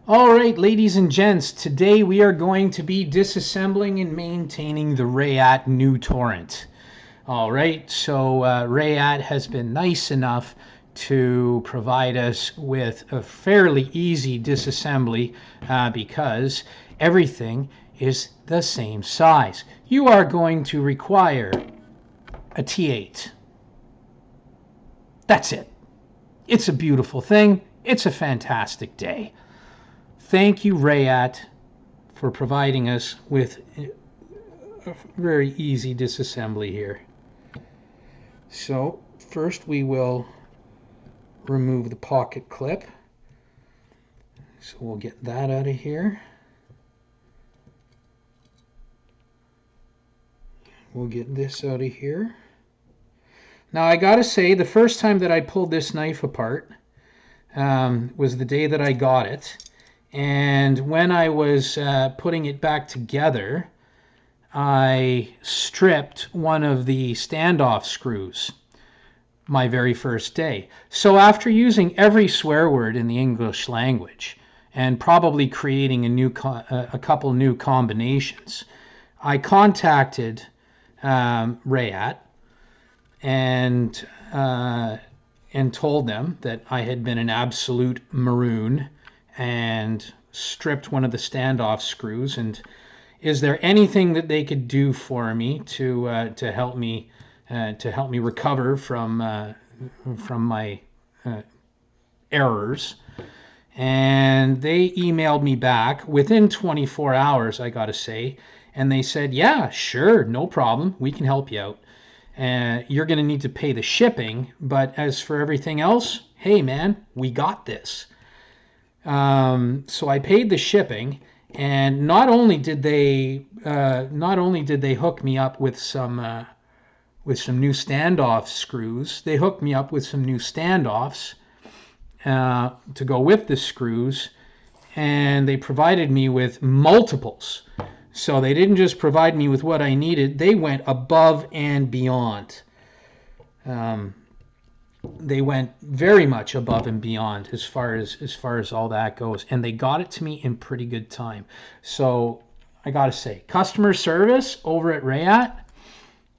All right, ladies and gents, today we are going to be disassembling and maintaining the Reate new Torrent. All right, so Reate has been nice enough to provide us with a fairly easy disassembly because everything is the same size. You are going to require a T8. That's it. It's a beautiful thing. It's a fantastic day. Thank you, Reate, for providing us with a very easy disassembly here. So first we will remove the pocket clip. So we'll get that out of here. We'll get this out of here. Now I gotta say, the first time that I pulled this knife apart was the day that I got it. And when I was putting it back together, I stripped one of the standoff screws my very first day. So after using every swear word in the English language and probably creating a couple new combinations, I contacted Reate and told them that I had been an absolute maroon and stripped one of the standoff screws, and is there anything that they could do for me to help me recover from my errors. And they emailed me back within 24 hours, I gotta say, and they said, yeah, sure, no problem, we can help you out. You're gonna need to pay the shipping, but as for everything else, hey man, we got this. So I paid the shipping, and not only did they hook me up with some new standoff screws, they hooked me up with some new standoffs to go with the screws, and they provided me with multiples. So they didn't just provide me with what I needed, they went above and beyond. They went very much above and beyond as far as all that goes, and they got it to me in pretty good time. So I gotta say, customer service over at Reate,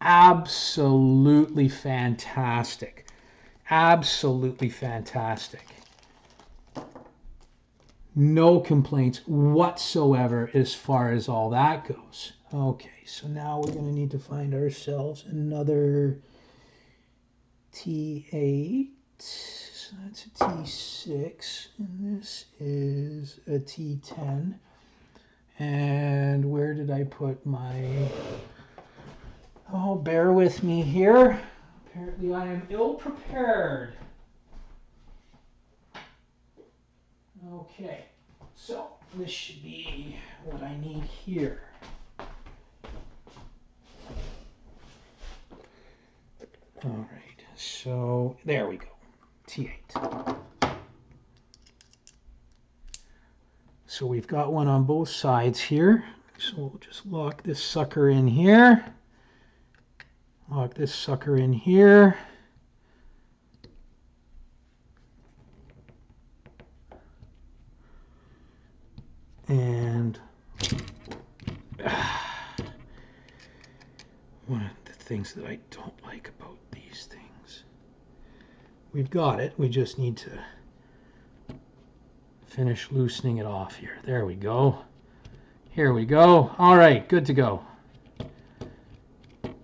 absolutely fantastic. Absolutely fantastic. No complaints whatsoever as far as all that goes. Okay, so now we're going to need to find ourselves another T8. So that's a T6, and this is a T10. And where did I put my... Oh, bear with me here. Apparently I am ill-prepared. Okay, so this should be what I need here. All right, so there we go, T8. So we've got one on both sides here. So we'll just lock this sucker in here. Lock this sucker in here. And one of the things that I don't like about these things, we've got it, we just need to finish loosening it off here. There we go. Here we go. All right, good to go.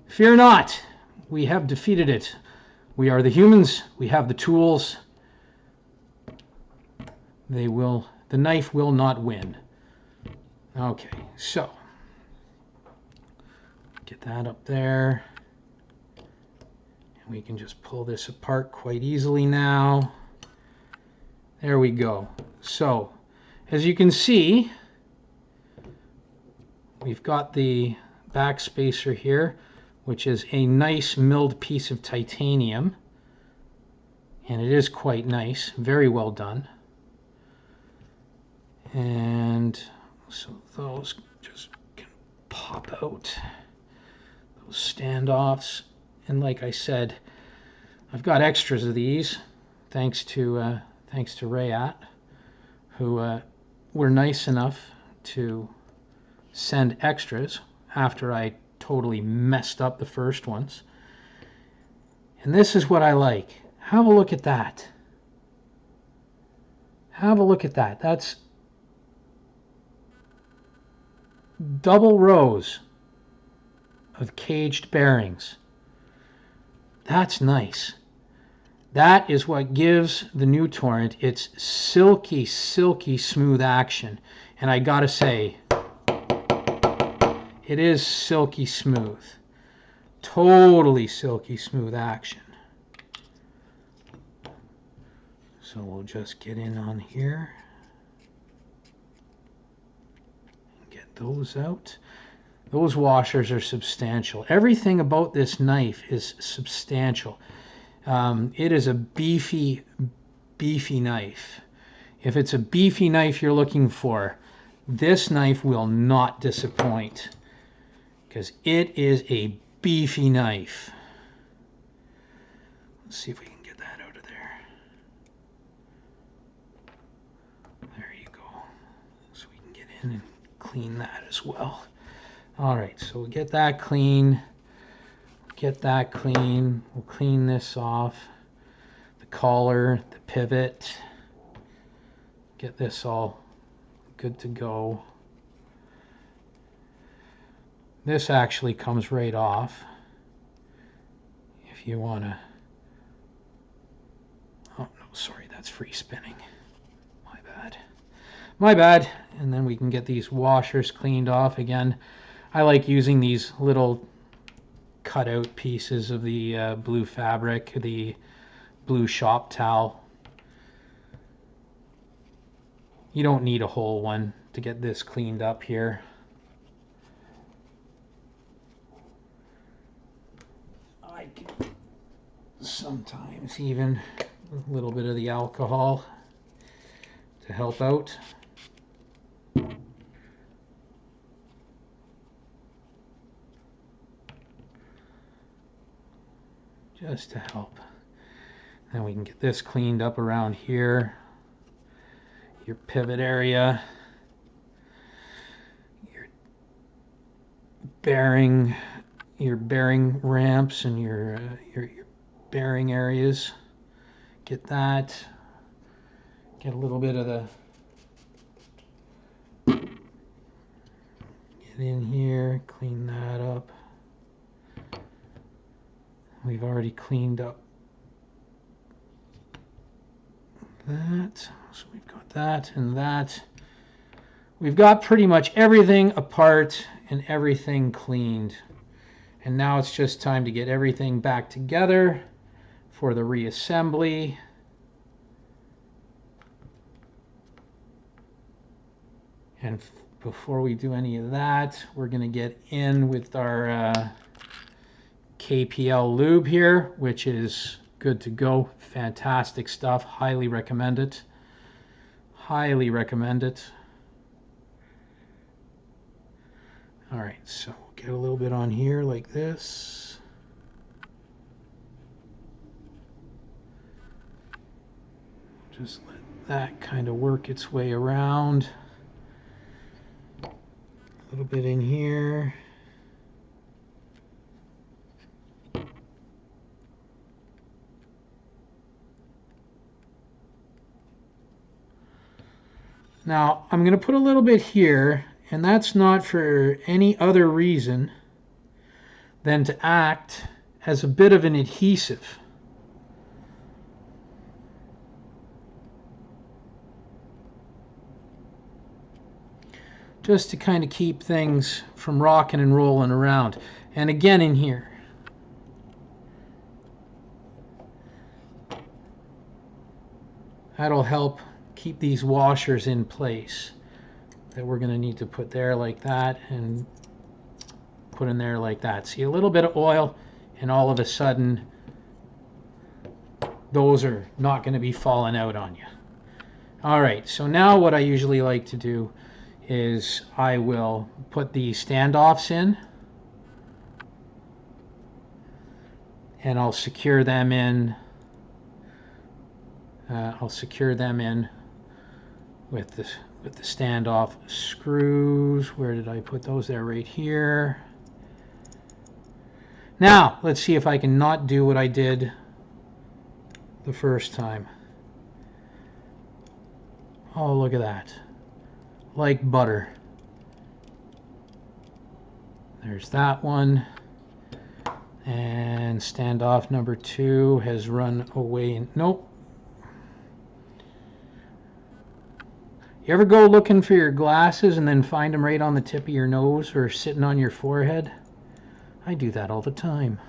Fear not, we have defeated it. We are the humans, we have the tools. The knife will not win. Okay, so get that up there. And we can just pull this apart quite easily now. There we go. So, as you can see, we've got the back spacer here, which is a nice milled piece of titanium. And it is quite nice, very well done. And so those just can pop out, those standoffs. And like I said, I've got extras of these thanks to Reate, who were nice enough to send extras after I totally messed up the first ones. And this is what I like. Have a look at that. Have a look at that. That's double rows of caged bearings. That's nice. That is what gives the new Torrent its silky, silky smooth action. And I gotta say, it is silky smooth. Totally silky smooth action. So we'll just get in on here. Get those out. Those washers are substantial. Everything about this knife is substantial. It is a beefy, beefy knife. If it's a beefy knife you're looking for, this knife will not disappoint, because it is a beefy knife. Let's see if we can get that out of there. There you go. So we can get in and clean that as well. All right, so we'll get that clean. Get that clean. We'll clean this off. The collar, the pivot. Get this all good to go. This actually comes right off. If you want to... Oh, no, sorry, that's free spinning. My bad. My bad. And then we can get these washers cleaned off again. I like using these little cutout pieces of the blue fabric, the blue shop towel. You don't need a whole one to get this cleaned up here. I can sometimes even a little bit of the alcohol to help out. Just to help. Then we can get this cleaned up around here. Your pivot area. Your bearing ramps and your bearing areas. Get that. Get a little bit of the... Get in here, clean that up. We've already cleaned up that, so we've got that and that. We've got pretty much everything apart and everything cleaned. And now it's just time to get everything back together for the reassembly. And before we do any of that, we're going to get in with our KPL lube here, which is good to go. Fantastic stuff. Highly recommend it. Highly recommend it. All right, so we'll get a little bit on here like this. Just let that kind of work its way around. A little bit in here. Now, I'm going to put a little bit here, and that's not for any other reason than to act as a bit of an adhesive. Just to kind of keep things from rocking and rolling around. And again in here. That'll help keep these washers in place that we're going to need to put there like that and put in there like that. See, a little bit of oil and all of a sudden those are not going to be falling out on you. Alright, so now what I usually like to do is I will put the standoffs in and I'll secure them in with the standoff screws. Where did I put those? There, right here. Now let's see if I can not do what I did the first time. Oh, look at that. Like butter. There's that one. And standoff number 2 has run away. Nope. You ever go looking for your glasses and then find them right on the tip of your nose or sitting on your forehead? I do that all the time.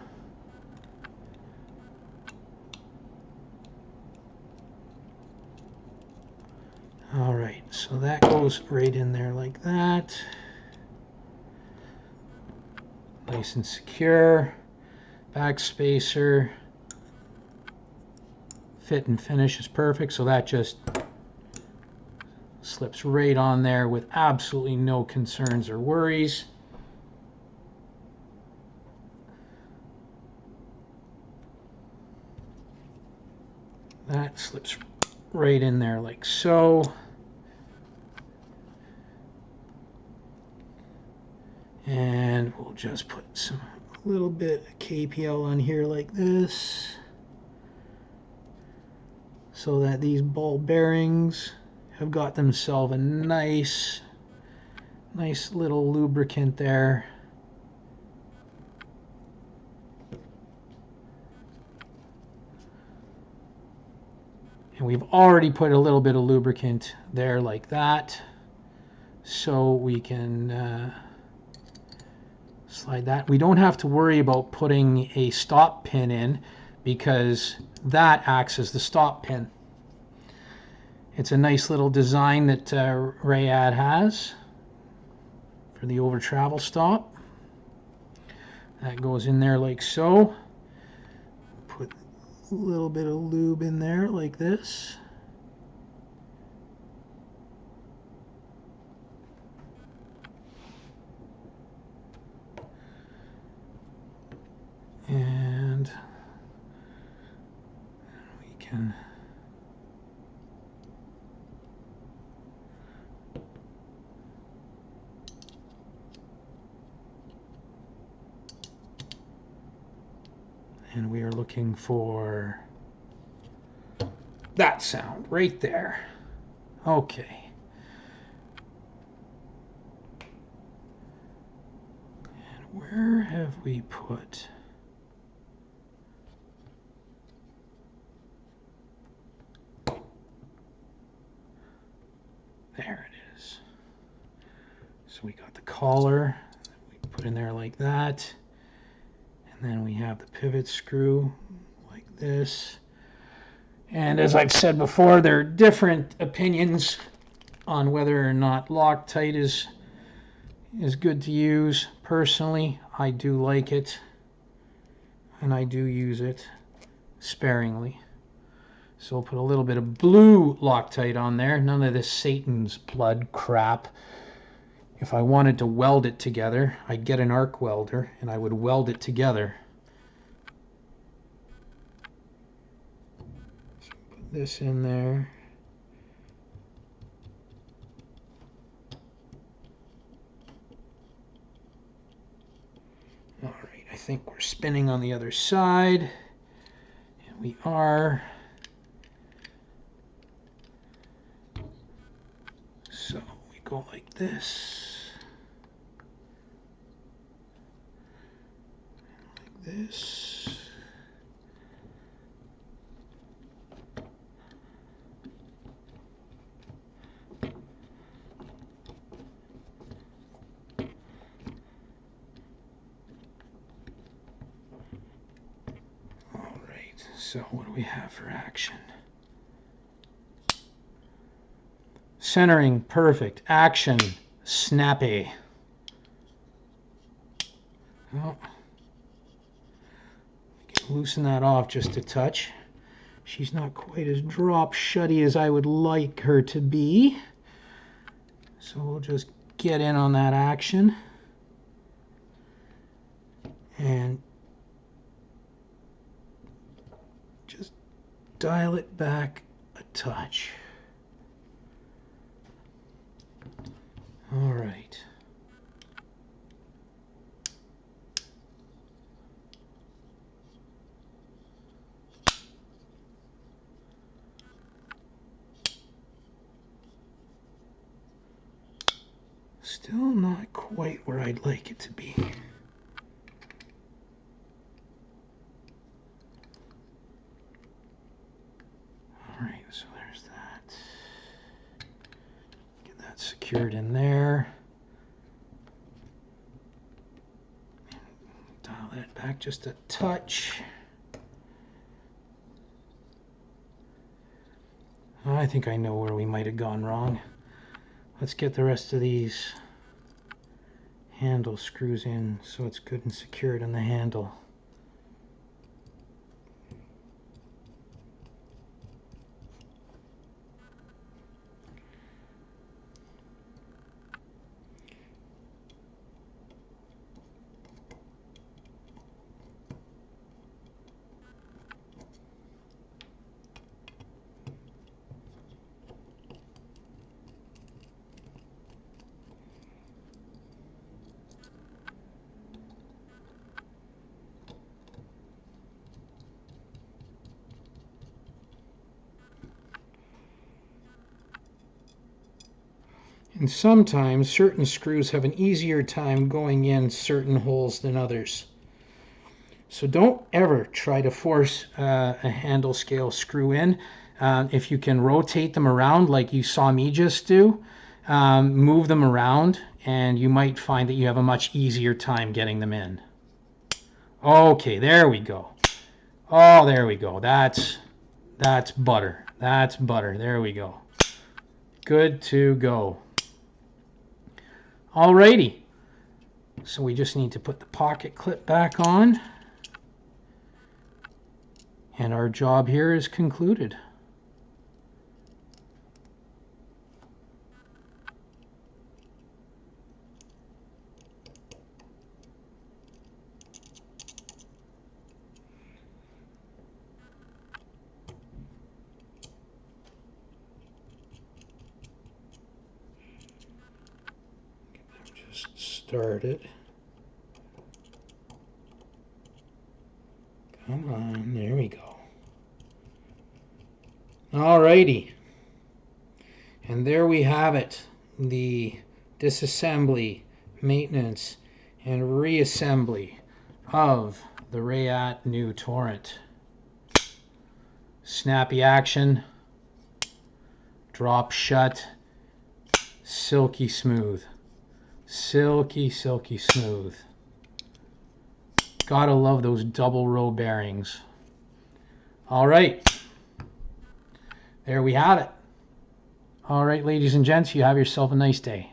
All right, so that goes right in there like that. Nice and secure. Back spacer. Fit and finish is perfect, so that just slips right on there with absolutely no concerns or worries. That slips right in there like so. And we'll just put a little bit of KPL on here like this, so that these ball bearings have got themselves a nice little lubricant there. And we've already put a little bit of lubricant there like that, so we can slide that. We don't have to worry about putting a stop pin in, because that acts as the stop pin. It's a nice little design that Reate has for the over travel stop. That goes in there like so. Put a little bit of lube in there like this. And we can and we are looking for that sound right there. Okay. And where have we put? There it is. So we got the collar that we put in there like that. And then we have the pivot screw like this. And as I've said before, there are different opinions on whether or not Loctite is good to use. Personally, I do like it, and I do use it sparingly. So we'll put a little bit of blue Loctite on there. None of this Satan's blood crap. If I wanted to weld it together, I'd get an arc welder and I would weld it together. So put this in there. All right, I think we're spinning on the other side. And we are. So we go like this. This. All right, so what do we have for action? Centering, perfect. Action, snappy. Oh. Loosen that off just a touch. She's not quite as drop shutty as I would like her to be. So we'll just get in on that action. And just dial it back a touch. Still not quite where I'd like it to be. Alright, so there's that. Get that secured in there. Dial that back just a touch. I think I know where we might have gone wrong. Let's get the rest of these handle screws in so it's good and secured on the handle. And sometimes certain screws have an easier time going in certain holes than others. So don't ever try to force a handle scale screw in. If you can rotate them around like you saw me just do, move them around and you might find that you have a much easier time getting them in. Okay, there we go. Oh, there we go. That's butter. That's butter. There we go. Good to go. Alrighty, so we just need to put the pocket clip back on and our job here is concluded. Started. Come on, there we go. Alrighty. And there we have it. The disassembly, maintenance, and reassembly of the Reate new Torrent. Snappy action, drop shut, silky smooth. Silky, silky smooth. Gotta love those double row bearings. All right. There we have it. All right, ladies and gents, you have yourself a nice day.